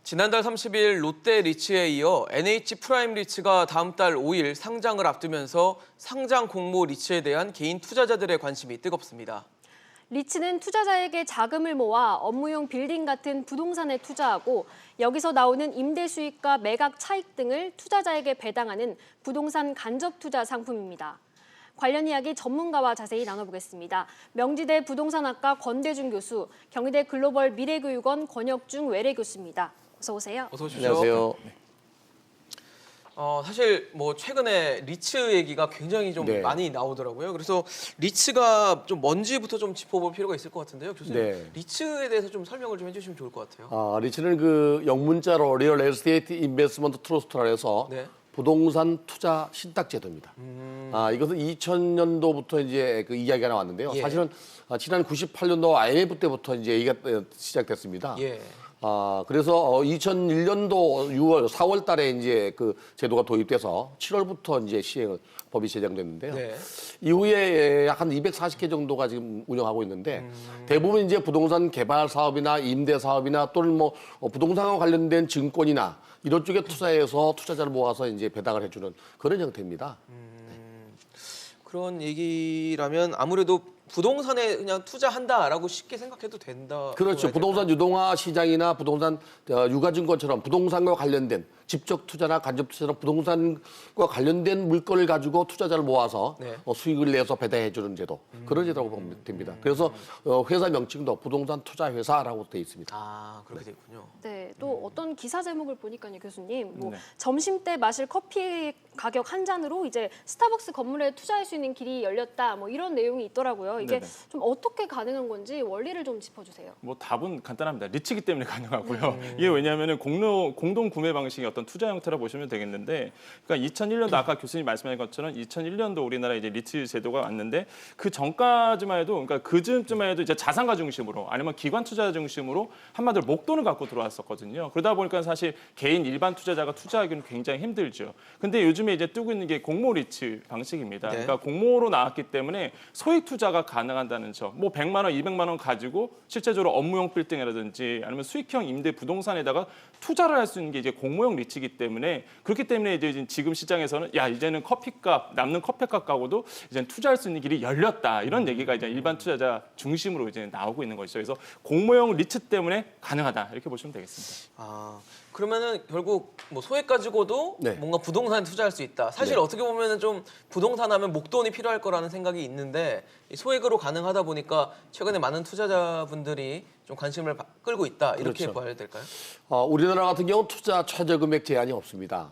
지난달 30일 롯데 리츠에 이어 NH 프라임 리츠가 다음 달 5일 상장을 앞두면서 상장 공모 리츠에 대한 개인 투자자들의 관심이 뜨겁습니다. 리츠는 투자자에게 자금을 모아 업무용 빌딩 같은 부동산에 투자하고 여기서 나오는 임대 수익과 매각 차익 등을 투자자에게 배당하는 부동산 간접 투자 상품입니다. 관련 이야기 전문가와 자세히 나눠보겠습니다. 명지대 부동산학과 권대중 교수, 경희대 글로벌 미래교육원 권혁중 외래 교수입니다. 어서 오세요. 어서 오십시오. 안녕하세요. 사실 최근에 리츠 얘기가 굉장히 좀 많이 나오더라고요. 그래서 리츠가 좀 뭔지부터 좀 짚어볼 필요가 있을 것 같은데요, 교수님. 네. 리츠에 대해서 좀 설명을 좀 해주시면 좋을 것 같아요. 리츠는 그 영문자로 리얼 에스테이트 인베스트먼트 트러스트라 해서 네. 부동산 투자 신탁 제도입니다. 이것은 2000년도부터 이제 그 이야기가 나왔는데요. 예. 사실은 지난 98년도 IMF 때부터 이제 얘기가 시작됐습니다. 예. 그래서 2001년도 6월, 4월 달에 이제 그 제도가 도입돼서 7월부터 이제 법이 제정됐는데요. 네. 이후에 약 한 240개 정도가 지금 운영하고 있는데 대부분 이제 부동산 개발 사업이나 임대 사업이나 또는 뭐 부동산과 관련된 증권이나 이런 쪽에 투자해서 투자자를 모아서 이제 배당을 해주는 그런 형태입니다. 그런 얘기라면 아무래도 부동산에 그냥 투자한다라고 쉽게 생각해도 된다. 그렇죠. 부동산 유동화 시장이나 부동산 유가증권처럼 부동산과 관련된 직접 투자나 간접 투자나 부동산과 관련된 물건을 가지고 투자자를 모아서 네. 수익을 내서 배당해 주는 제도. 그런 제도라고 보면 됩니다. 그래서 회사 명칭도 부동산 투자 회사라고 되어 있습니다. 그렇게 돼 있군요. 네, 또 어떤 기사 제목을 보니까요, 교수님. 네. 점심 때 마실 커피 가격 한 잔으로 이제 스타벅스 건물에 투자할 수 있는 길이 열렸다. 이런 내용이 있더라고요. 이게 네네. 좀 어떻게 가능한 건지 원리를 좀 짚어주세요. 답은 간단합니다. 리츠기 때문에 가능하고요. 이게 왜냐하면 공동 구매 방식의 어떤 투자 형태라 보시면 되겠는데, 그러니까 2001년도 아까 교수님 말씀하신 것처럼 2001년도 우리나라 이제 리츠 제도가 왔는데 그 전까지만 해도, 그러니까 그즈음쯤만 해도 이제 자산가 중심으로 아니면 기관 투자 중심으로 한마디로 목돈을 갖고 들어왔었거든요. 그러다 보니까 사실 개인 일반 투자자가 투자하기는 굉장히 힘들죠. 근데 요즘에 이제 뜨고 있는 게 공모 리츠 방식입니다. 네. 그러니까 공모로 나왔기 때문에 소액 투자가 가능하다는 점. 100만 원, 200만 원 가지고 실제적으로 업무용 빌딩이라든지 아니면 수익형 임대 부동산에다가 투자를 할 수 있는 게 이제 공모형 리츠이기 때문에, 그렇기 때문에 이제 지금 시장에서는 이제는 커피값, 남는 커피값 가고도 이제 투자할 수 있는 길이 열렸다. 이런 얘기가 이제 일반 투자자 중심으로 이제 나오고 있는 것이죠. 그래서 공모형 리츠 때문에 가능하다. 이렇게 보시면 되겠습니다. 그러면은 결국 소액 가지고도 네. 뭔가 부동산에 투자할 수 있다. 사실 네. 어떻게 보면은 좀 부동산 하면 목돈이 필요할 거라는 생각이 있는데 이 소액으로 가능하다 보니까 최근에 많은 투자자분들이 좀 관심을 끌고 있다. 이렇게 그렇죠. 봐야 될까요? 우리나라 같은 경우는 투자 최저 금액 제한이 없습니다.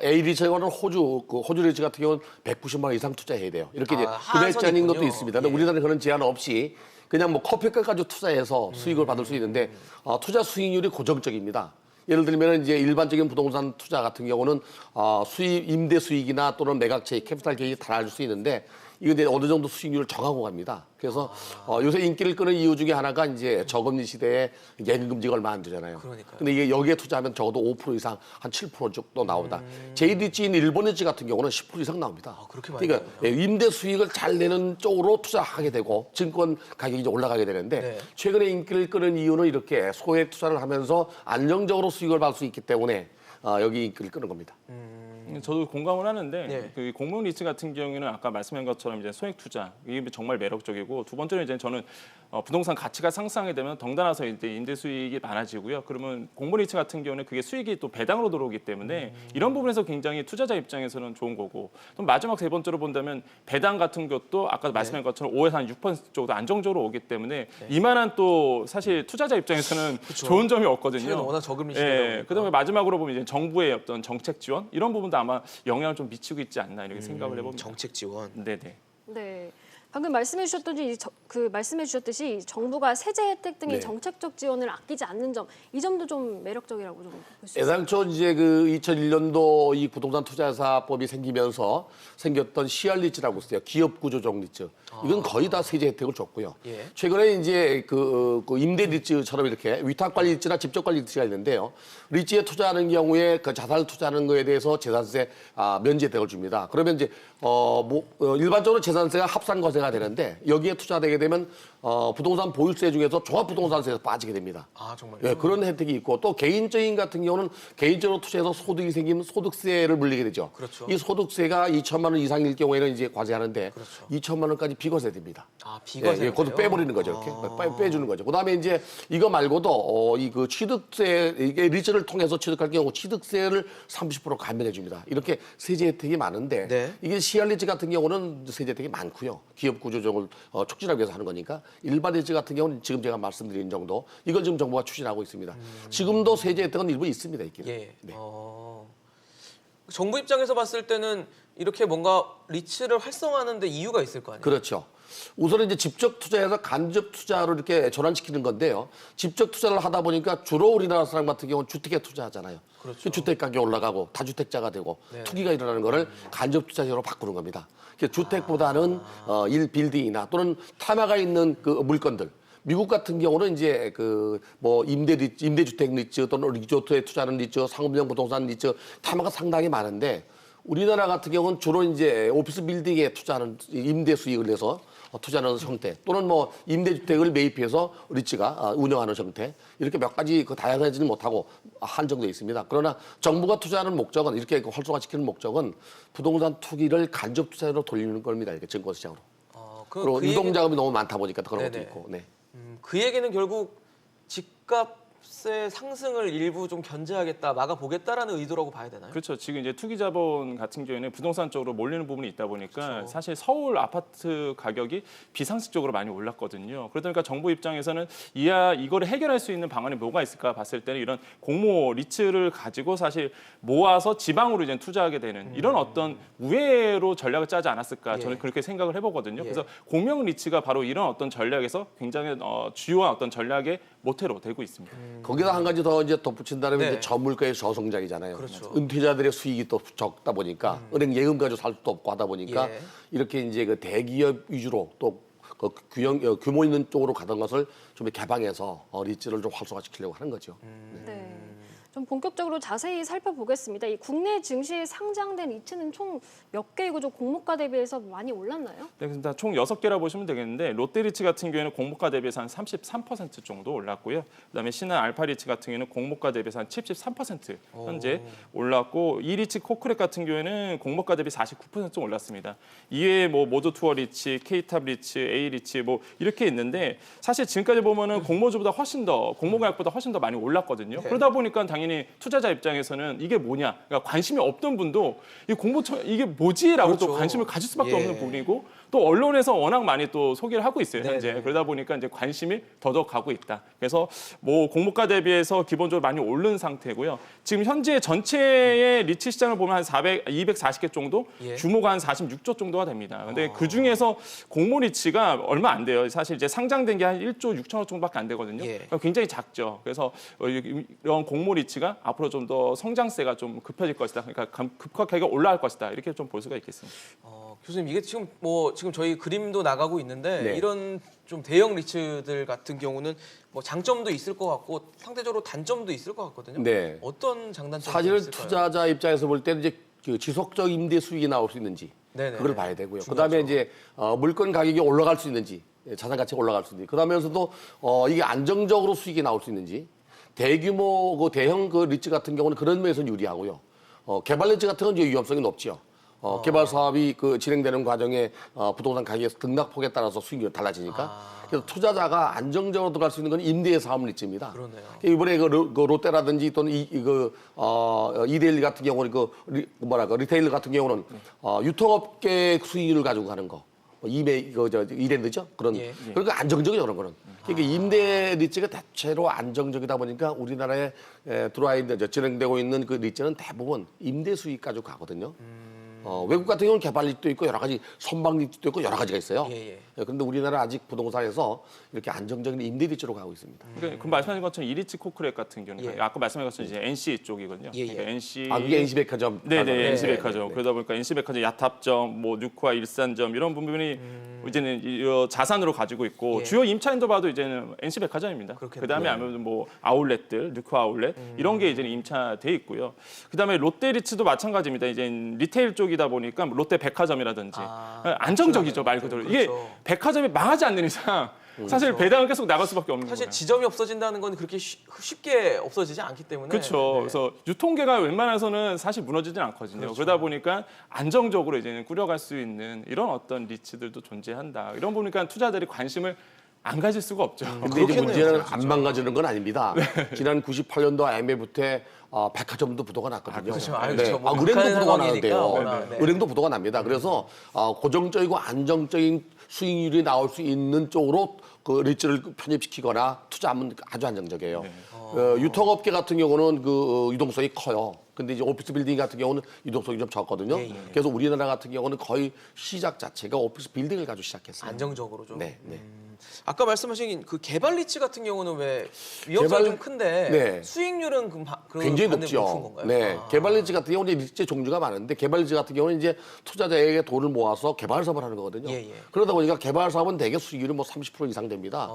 A 리츠와는 호주 리츠 같은 경우는 190만 원 이상 투자해야 돼요. 이렇게 이제 금액 제한인 것도 하한선이군요. 있습니다. 근데 예. 우리나라는 그런 제한 없이 그냥 커피값 가지고 투자해서 수익을 받을 수 있는데 투자 수익률이 고정적입니다. 예를 들면 이제 일반적인 부동산 투자 같은 경우는 임대 수익이나 또는 매각 차익, 캐피탈 게인이 달라질 수 있는데 이거 이제 어느 정도 수익률을 정하고 갑니다. 그래서 요새 인기를 끄는 이유 중에 하나가 이제 저금리 시대에 예금 금리가 얼마 안 되잖아요. 그러니까요. 근데 이게 여기에 투자하면 적어도 5% 이상 한 7% 정도 나오다. J리츠인 일본 리츠 같은 경우는 10% 이상 나옵니다. 그렇게 많이 그러니까 임대 수익을 잘 내는 쪽으로 투자하게 되고 증권 가격이 이제 올라가게 되는데 네. 최근에 인기를 끄는 이유는 이렇게 소액 투자를 하면서 안정적으로 수익을 받을 수 있기 때문에 여기 인기를 끄는 겁니다. 저도 공감을 하는데 네. 그 공모 리츠 같은 경우에는 아까 말씀한 것처럼 이제 소액 투자 이게 정말 매력적이고, 두 번째는 이제 저는 부동산 가치가 상승하게 되면 덩달아서 이제 임대 수익이 많아지고요. 그러면 공모 리츠 같은 경우는 그게 수익이 또 배당으로 들어오기 때문에 이런 부분에서 굉장히 투자자 입장에서는 좋은 거고, 또 마지막 세 번째로 본다면 배당 같은 것도 아까 말씀한 것처럼 5에서 한 6% 정도 안정적으로 오기 때문에 이만한 또 사실 투자자 입장에서는 좋은 점이 없거든요. 최근 워낙 저금리 시대다 보니까. 그다음에 마지막으로 보면 이제 정부의 어떤 정책 지원 이런 부분도 아마 영향을 좀 미치고 있지 않나 이렇게 생각을 해봅니다. 정책 지원. 네네. 네. 방금 말씀해 주셨듯이 정부가 세제 혜택 등의 네. 정책적 지원을 아끼지 않는 점, 이 점도 좀 매력적이라고 좀 볼 수 있어요. 애당초 이제 그 2001년도 이 부동산 투자사법이 생기면서 생겼던 CR리츠라고 있어요. 기업구조적 리츠. 이건 거의 다 세제 혜택을 줬고요. 예. 최근에 이제 그 임대 리츠처럼 이렇게 위탁관리 리츠나 직접관리 리츠가 있는데요. 리츠에 투자하는 경우에 그 자산을 투자하는 거에 대해서 재산세 면제 혜택을 줍니다. 그러면 이제 일반적으로 재산세가 합산과세가 되는데 여기에 투자되게 되면 부동산 보유세 중에서 종합부동산세에서 빠지게 됩니다. 아, 정말요? 예, 그런 혜택이 있고 또 개인적인 같은 경우는 개인적으로 투자해서 소득이 생기면 소득세를 물리게 되죠. 그렇죠. 이 소득세가 2천만 원 이상일 경우에는 이제 과세하는데 그렇죠. 2천만 원까지 비과세 됩니다. 아, 예, 비과세. 예, 그것도 빼버리는 거죠. 이렇게 빼주는 거죠. 그다음에 이제 이거 말고도 이 그 취득세 이게 리츠를 통해서 취득할 경우 취득세를 30% 감면해 줍니다. 이렇게 세제 혜택이 많은데 네. 이게 시알 리츠 같은 경우는 세제 혜택이 많고요. 기업 구조적을 촉진하기 위해서 하는 거니까 일반 리츠 같은 경우는 지금 제가 말씀드린 정도 이걸 지금 정부가 추진하고 있습니다. 지금도 세제 혜택은 일부 있습니다. 있긴. 예. 네. 정부 입장에서 봤을 때는 이렇게 뭔가 리츠를 활성화하는데 이유가 있을 거 아니에요? 그렇죠. 우선은 이제 직접 투자해서 간접 투자로 이렇게 전환시키는 건데요. 직접 투자를 하다 보니까 주로 우리나라 사람 같은 경우는 주택에 투자하잖아요. 그렇죠. 주택 가격이 올라가고 다주택자가 되고 네. 투기가 일어나는 거를 간접 투자적으로 바꾸는 겁니다. 그래서 주택보다는 빌딩이나 또는 타마가 있는 그 물건들. 미국 같은 경우는 이제 그 뭐 임대주택 리츠 또는 리조트에 투자하는 리츠, 상업용 부동산 리츠 타마가 상당히 많은데 우리나라 같은 경우는 주로 이제 오피스 빌딩에 투자하는 임대 수익을 내서 투자하는 형태 또는 뭐 임대주택을 매입해서 리츠가 운영하는 형태 이렇게 몇 가지 그 다양하지는 못하고 한정되어 있습니다. 그러나 정부가 투자하는 목적은 이렇게 활성화시키는 목적은 부동산 투기를 간접 투자로 돌리는 겁니다. 이렇게 증권 시장으로. 그리고 유동 자금이 너무 많다 보니까 그런 것도 네네. 있고. 네. 그 얘기는 결국 집값의 상승을 일부 좀 견제하겠다, 막아보겠다라는 의도라고 봐야 되나요? 그렇죠. 지금 이제 투기 자본 같은 경우에는 부동산 쪽으로 몰리는 부분이 있다 보니까 그렇죠. 사실 서울 아파트 가격이 비상식적으로 많이 올랐거든요. 그러다 보니까 정부 입장에서는 이거를 해결할 수 있는 방안이 뭐가 있을까 봤을 때는 이런 공모 리츠를 가지고 사실 모아서 지방으로 이제 투자하게 되는 이런 어떤 우회로 전략을 짜지 않았을까 저는 예. 그렇게 생각을 해보거든요. 예. 그래서 공명 리츠가 바로 이런 어떤 전략에서 굉장히 주요한 어떤 전략의 모태로 되고 있습니다. 거기다 한 가지 더 이제 덧붙인다면 네. 이제 저물가의 저성장이잖아요. 그렇죠. 은퇴자들의 수익이 또 적다 보니까 은행 예금 가지고 살 수도 없고 하다 보니까 예. 이렇게 이제 그 대기업 위주로 또 그 규모 있는 쪽으로 가던 것을 좀 개방해서 리츠를 좀 활성화시키려고 하는 거죠. 네. 좀 본격적으로 자세히 살펴보겠습니다. 이 국내 증시에 상장된 리츠는 총 몇 개이고 좀 공모가 대비해서 많이 올랐나요? 네, 그래서 총 6개라 보시면 되겠는데 롯데리츠 같은 경우에는 공모가 대비해서 한 33% 정도 올랐고요. 그다음에 신한 알파리츠 같은 경우에는 공모가 대비해서 한 73% 현재 올랐고 이리츠 코크렉 같은 경우에는 공모가 대비 49% 올랐습니다. 이외에 뭐 모두 투어 리츠, K탑 리츠, A 리츠 뭐 이렇게 있는데 사실 지금까지 보면은 공모주보다 훨씬 더 공모가액보다 훨씬 더 많이 올랐거든요. 그러다 보니까 당연히 투자자 입장에서는 이게 뭐냐, 그러니까 관심이 없던 분도 이 이게 뭐지라고 또 그렇죠. 관심을 가질 수밖에 예. 없는 부분이고 또 언론에서 워낙 많이 또 소개를 하고 있어요 현재. 네네. 그러다 보니까 이제 관심이 더더욱 가고 있다. 그래서 뭐 공모가 대비해서 기본적으로 많이 오른 상태고요. 지금 현재 전체의 리츠 시장을 보면 한 240개 정도, 예. 규모가 한 46조 정도가 됩니다. 근데 그 중에서 공모 리츠가 얼마 안 돼요. 사실 이제 상장된 게 한 1조 6천억 정도밖에 안 되거든요. 예. 그러니까 굉장히 작죠. 그래서 이런 공모 리츠가 앞으로 좀 더 성장세가 좀 급해질 것이다. 그러니까 급격하게 올라갈 것이다. 이렇게 좀 볼 수가 있겠습니다. 교수님 이게 지금 저희 그림도 나가고 있는데 네. 이런 좀 대형 리츠들 같은 경우는 뭐 장점도 있을 것 같고 상대적으로 단점도 있을 것 같거든요. 네. 어떤 장단점이 사실은 있을까요? 투자자 입장에서 볼 때는 이제 그 지속적 임대 수익이 나올 수 있는지 네네. 그걸 봐야 되고요. 중요하죠. 그다음에 이제 물건 가격이 올라갈 수 있는지, 자산 가치가 올라갈 수 있는지, 그다음에서도 이게 안정적으로 수익이 나올 수 있는지, 대규모 그 대형 그 리츠 같은 경우는 그런 면에서는 유리하고요. 개발 리츠 같은 건 이제 위험성이 높죠. 개발 사업이 그 진행되는 과정에 부동산 가격의 등락폭에 따라서 수익이 달라지니까. 그래서 투자자가 안정적으로 들어갈 수 있는 건 임대 사업 리츠입니다. 그러네요. 이번에 그 롯데라든지 또는 이데일리 같은 경우는 리테일 같은 경우는 유통업계 수익을 가지고 가는 거. 이랜드죠? 그런. 예. 그러니까 안정적이죠, 그런 거는. 그러니까 임대 리츠가 대체로 안정적이다 보니까 우리나라에 들어와 있는, 진행되고 있는 그 리츠는 대부분 임대 수익 가지고 가거든요. 외국 같은 경우는 개발 리츠도 있고 여러 가지 선박 리츠도 있고 여러 가지가 있어요. 예. 그런데 우리나라 아직 부동산에서 이렇게 안정적인 임대 리츠로 가고 있습니다. 그러니까 그 말씀하신 것처럼 이리츠 코크렉 같은 경우는 예. 아까 말씀하신 것처럼 이제 NC 쪽이거든요. 예. 그러니까 NC 그게 NC백화점. 네네, 네. NC백화점. 그러다 보니까 NC백화점, 야탑점, 뭐 뉴코아 일산점 이런 부분이 이제는 자산으로 가지고 있고 예. 주요 임차인도 봐도 이제는 NC백화점입니다. 그렇겠네요. 그다음에 아무래도 뭐 아울렛들, 뉴코아 아울렛 이런 게 이제는 임차돼 있고요. 그다음에 롯데리츠도 마찬가지입니다. 이제 리테일 쪽이다 보니까 롯데 백화점이라든지 안정적이죠 말 그대로. 이게 그렇죠. 백화점이 망하지 않는 이상 사실 배당은 계속 나갈 수밖에 없는 사실 거예요. 지점이 없어진다는 건 그렇게 쉽게 없어지지 않기 때문에. 그렇죠. 네. 그래서 유통계가 웬만해서는 사실 무너지진 않거든요. 그렇죠. 그러다 보니까 안정적으로 이제는 꾸려갈 수 있는 이런 어떤 리츠들도 존재한다. 이런 보니까 투자들이 관심을 안 가질 수가 없죠. 근데 이제 그렇겠네요, 문제는 안 망가지는 건 아닙니다. 네. 지난 98년도 IMF 때 백화점도 부도가 났거든요. 그렇죠. 그렇죠. 뭐 은행도 북한 부도가 상황이니까 나는데요. 워낙, 네. 은행도 부도가 납니다. 그래서 고정적이고 안정적인 수익률이 나올 수 있는 쪽으로 그 리츠를 편입시키거나 투자하면 아주 안정적이에요. 유통업계 같은 경우는 그 유동성이 커요. 근데 이제 오피스 빌딩 같은 경우는 유동성이 좀 적거든요. 예, 예. 그래서 우리나라 같은 경우는 거의 시작 자체가 오피스 빌딩을 가지고 시작했어요. 안정적으로 좀. 네, 네. 아까 말씀하신 그 개발 리츠 같은 경우는 왜 위험성이 개발- 좀 큰데 네. 수익률은 굉장히 높은 높죠. 건가요? 네, 아. 개발 리츠 같은 경우는 리츠 종류가 많은데 개발 리츠 같은 경우는 이제 투자자에게 돈을 모아서 개발 사업을 하는 거거든요. 예, 예. 그러다 보니까 개발 사업은 대개 수익률이 뭐 30% 이상 됩니다.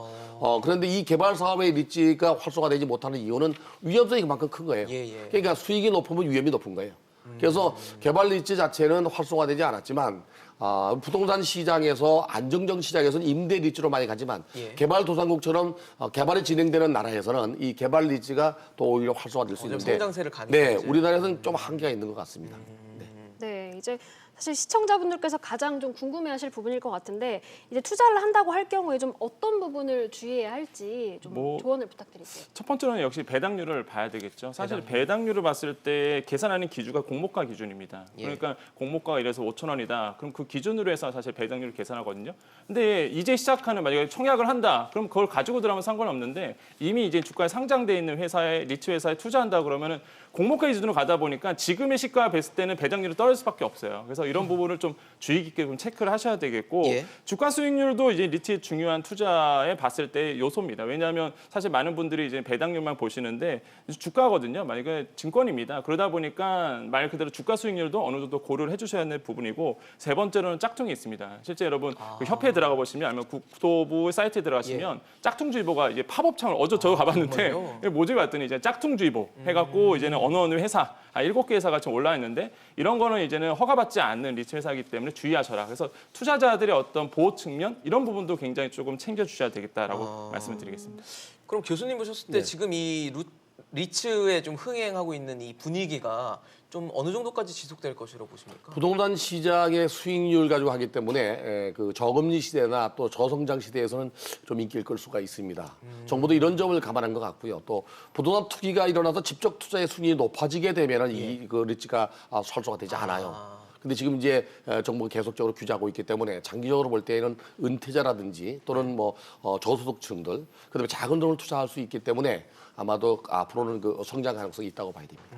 그런데 이 개발 사업의 리츠가 활성화되지 못하는 이유는 위험성이 그만큼 큰 거예요. 예, 예. 그러니까 수익이 높으면 위험이 높은 거예요. 그래서 개발 리츠 자체는 활성화되지 않았지만 부동산 시장에서 안정적 시장에서는 임대 리츠로 많이 가지만 예. 개발도상국처럼 개발이 진행되는 나라에서는 이 개발 리츠가 또 오히려 활성화될 수 좀 있는데 성장세를 가는 네, 거지. 우리나라에서는 좀 한계가 있는 것 같습니다. 네. 네, 이제 사실 시청자분들께서 가장 좀 궁금해하실 부분일 것 같은데 이제 투자를 한다고 할 경우에 좀 어떤 부분을 주의해야 할지 좀 뭐- 조언을 부탁드릴게요. 첫 번째로는 역시 배당률을 봐야 되겠죠. 사실 배당률을 봤을 때 계산하는 기준가 공모가 기준입니다. 예. 그러니까 공모가가 이래서 5,000원이다. 그럼 그 기준으로 해서 사실 배당률을 계산하거든요. 근데 이제 시작하는 만약에 청약을 한다. 그럼 그걸 가지고 들어가면 상관없는데 이미 이제 주가에 상장돼 있는 회사에 리츠 회사에 투자한다 그러면은 공모가 기준으로 가다 보니까 지금의 시가와 뵀을 때는 배당률이 떨어질 수밖에 없어요. 그래서 이런 부분을 좀 주의 깊게 좀 체크를 하셔야 되겠고 예. 주가 수익률도 이제 리츠의 중요한 투자에 봤을 때 요소입니다. 왜냐하면 사실 많은 분들이 이제 배당률만 보시는데 주가거든요. 만약에 증권입니다. 그러다 보니까 말 그대로 주가 수익률도 어느 정도 고려를 해주셔야 하는 부분이고 세 번째로는 짝퉁이 있습니다. 실제 여러분 그 협회에 들어가 보시면 아니면 국토부 사이트에 들어가시면 짝퉁주의보가 이제 팝업창을 저도 가봤는데 정말요? 뭐지 봤더니 이제 짝퉁주의보 해갖고 이제는 어느 회사 7개 회사가 지금 올라 있는데 이런 거는 이제는 허가받지 않는 리츠 회사이기 때문에 주의하셔라. 그래서 투자자들의 어떤 보호 측면 이런 부분도 굉장히 조금 챙겨주셔야 되겠다라고 말씀을 드리겠습니다. 그럼 교수님 보셨을 때 지금 이 리츠에 좀 흥행하고 있는 이 분위기가 좀 어느 정도까지 지속될 것이라고 보십니까? 부동산 시장의 수익률 가지고 하기 때문에 그 저금리 시대나 또 저성장 시대에서는 좀 인기를 끌 수가 있습니다. 정부도 이런 점을 감안한 것 같고요. 또 부동산 투기가 일어나서 직접 투자의 수익이 높아지게 되면은 그 리츠가 활성화되지 않아요. 근데 지금 이제 정부가 계속적으로 규제하고 있기 때문에 장기적으로 볼 때에는 은퇴자라든지 또는 뭐 저소득층들 그다음에 작은 돈을 투자할 수 있기 때문에 아마도 앞으로는 그 성장 가능성이 있다고 봐야 됩니다.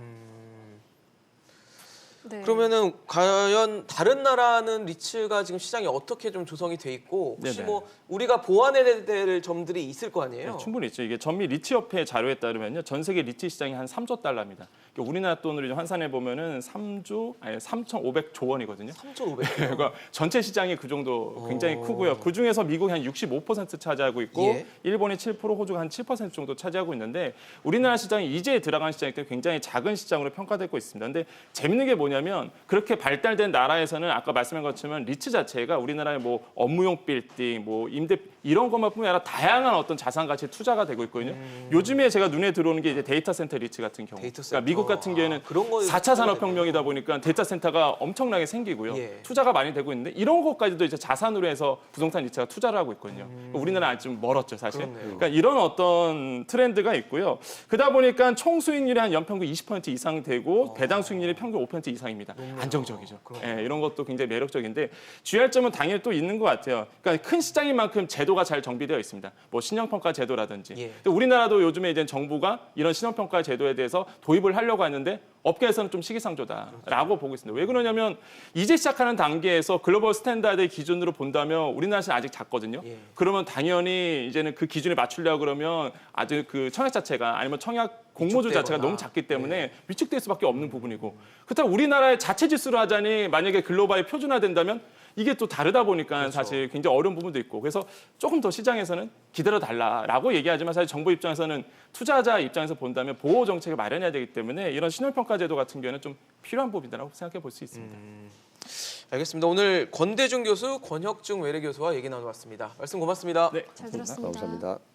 네. 그러면은 과연 다른 나라는 리츠가 지금 시장이 어떻게 좀 조성이 돼 있고 혹시 네네. 뭐 우리가 보완해야 될 점들이 있을 거 아니에요? 네, 충분히 있죠. 이게 전미 리츠협회 자료에 따르면요, 전 세계 리츠 시장이 한 3조 달러입니다. 그러니까 우리나라 돈으로 좀 환산해 보면은 3,500조 원이거든요. 3,500. 그러니까 전체 시장이 그 정도 굉장히 크고요. 그 중에서 미국이 한 65% 차지하고 있고 예. 일본이 7%, 호주가 한 7% 정도 차지하고 있는데 우리나라 시장이 이제 들어간 시장이기 때문에 굉장히 작은 시장으로 평가되고 있습니다. 근데 재밌는 게 뭐냐면 그렇게 발달된 나라에서는 아까 말씀한 것처럼 리츠 자체가 우리나라의 뭐 업무용 빌딩, 뭐 임대 이런 것만 뿐만 아니라 다양한 어떤 자산 가치에 투자가 되고 있거든요. 요즘에 제가 눈에 들어오는 게 이제 데이터 센터 리츠 같은 경우. 데이터 센터. 그러니까 미국 같은 경우에는 그런 거 4차 산업혁명이다 보니까 데이터 센터가 엄청나게 생기고요. 예. 투자가 많이 되고 있는데 이런 것까지도 이제 자산으로 해서 부동산 리츠가 투자를 하고 있거든요. 우리나라 아직 좀 멀었죠, 사실. 그렇네요. 그러니까 이런 어떤 트렌드가 있고요. 그러다 보니까 총 수익률이 한 연평균 20% 이상 되고 배당 수익률이 평균 5% 이상입니다. 안정적이죠. 예, 이런 것도 굉장히 매력적인데 주의할 점은 당연히 또 있는 것 같아요. 그러니까 큰 시장인 만큼 제도가 잘 정비되어 있습니다. 뭐 신용평가 제도라든지. 예. 근데 우리나라도 요즘에 이제 정부가 이런 신용평가 제도에 대해서 도입을 하려고 하는데 업계에서는 좀 시기상조다라고 보고 있습니다. 왜 그러냐면 이제 시작하는 단계에서 글로벌 스탠다드의 기준으로 본다면 우리나라는 아직 작거든요. 예. 그러면 당연히 이제는 그 기준에 맞추려고 그러면 아주 그 청약 자체가 아니면 청약 공모주 자체가 위축되거나. 너무 작기 때문에 위축될 수밖에 없는 부분이고 그렇다고 우리나라의 자체 지수로 하자니 만약에 글로벌에 표준화된다면 이게 또 다르다 보니까 사실 굉장히 어려운 부분도 있고 그래서 조금 더 시장에서는 기다려달라라고 얘기하지만 사실 정부 입장에서는 투자자 입장에서 본다면 보호 정책을 마련해야 되기 때문에 이런 신용평가 제도 같은 경우는 좀 필요한 부분이라고 생각해 볼 수 있습니다. 알겠습니다. 오늘 권대중 교수, 권혁중 외래교수와 얘기 나눠봤습니다. 말씀 고맙습니다. 네, 잘 고맙습니다. 들었습니다. 감사합니다.